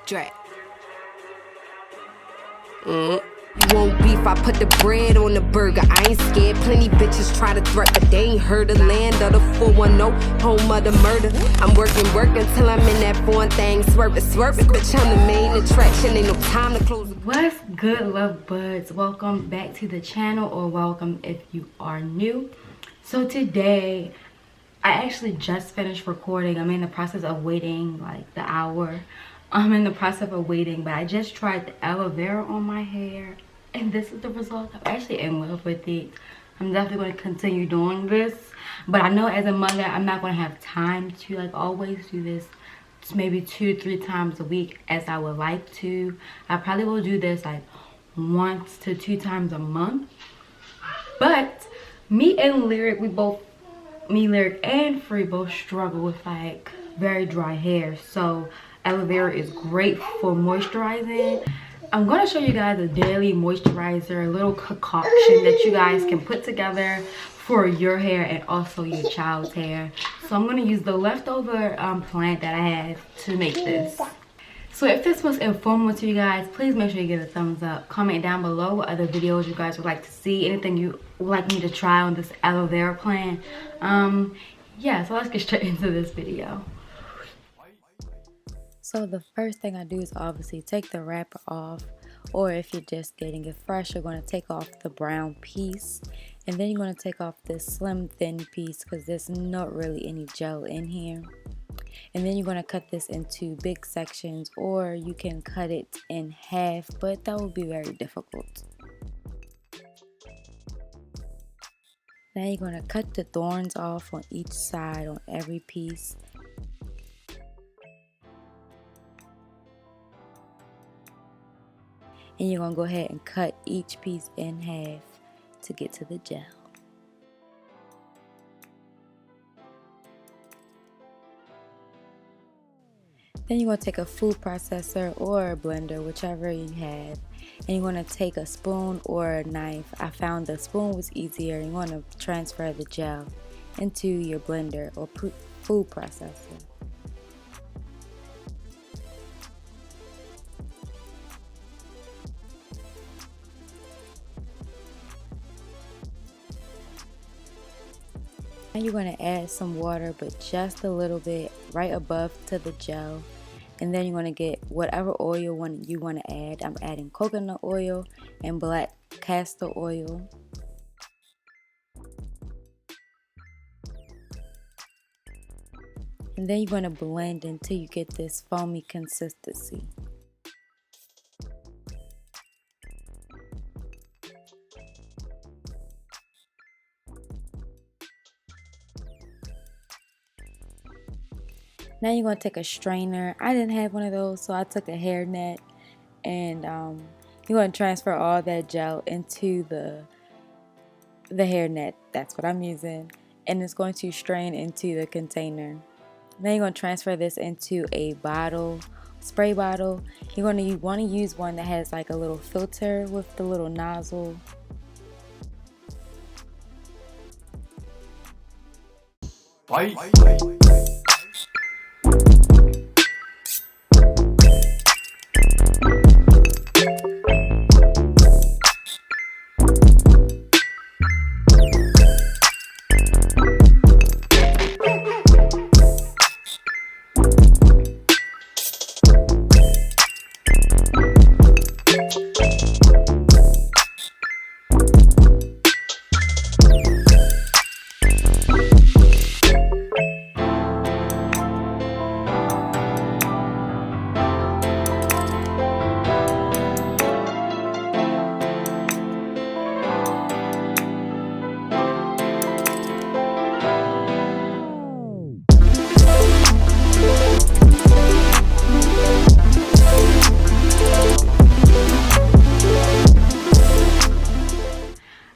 Drag. You want beef, I put the bread on the burger. I ain't scared, plenty bitches try to threat, but they ain't heard the land of the 410, home of the murder. I'm working till I'm in that foreign thing, swerving, bitch, I'm the main attraction, ain't no time to close. What's good, love buds? Welcome back to the channel, or welcome if you are new. So today, I actually just finished recording. I'm in the process of waiting like the hour. I'm in the process of waiting, but I just tried the aloe vera on my hair. And this is the result. I'm actually in love with it. I'm definitely going to continue doing this. But I know as a mother, I'm not going to have time to like always do this maybe 2-3 times a week as I would like to. I probably will do this like 1 to 2 times a month. But me and Lyric, me, Lyric, and Free both struggle with like very dry hair. So aloe vera is great for moisturizing. I'm going to show you guys a daily moisturizer, a little concoction that you guys can put together for your hair and also your child's hair. So I'm going to use the leftover plant that I have to make this. So if this was informative to you guys, please make sure you give a thumbs up. Comment down below what other videos you guys would like to see. Anything you would like me to try on this aloe vera plant. Yeah, so let's get straight into this video. So the first thing I do is obviously take the wrapper off, or if you're just getting it fresh, you're going to take off the brown piece, and then you're going to take off this slim thin piece because there's not really any gel in here. And then you're going to cut this into big sections, or you can cut it in half, but that would be very difficult. Now you're going to cut the thorns off on each side on every piece. And you're going to go ahead and cut each piece in half to get to the gel. Then you're going to take a food processor or a blender, whichever you have. And you're going to take a spoon or a knife. I found the spoon was easier. You want to transfer the gel into your blender or food processor. Now you're going to add some water, but just a little bit right above to the gel. And then you're going to get whatever oil you want to add. I'm adding coconut oil and black castor oil. And then you're going to blend until you get this foamy consistency. Now you're going to take a strainer. I didn't have one of those, so I took a hairnet, and you're going to transfer all that gel into the hairnet. That's what I'm using, and it's going to strain into the container. Then you're going to transfer this into a bottle, spray bottle. You're going to want to use one that has like a little filter with the little nozzle. Bye.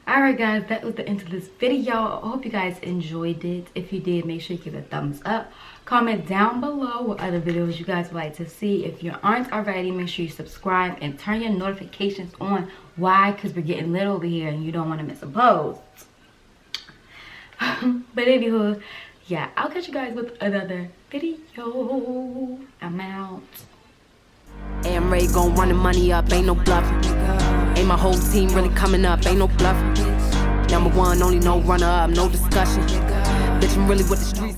Alright guys, that was the end of this video. I hope you guys enjoyed it. If you did, make sure you give it a thumbs up. Comment down below what other videos you guys would like to see. If you aren't already, make sure you subscribe and turn your notifications on. Why? Because we're getting lit over here and you don't want to miss a post. But anywho, yeah, I'll catch you guys with another video. I'm out. ready, gon' run the money up, ain't no bluffing. Ain't my whole team really coming up, ain't no bluffing. Number one, only no runner up, no discussion. Bitch, I'm really with the streets.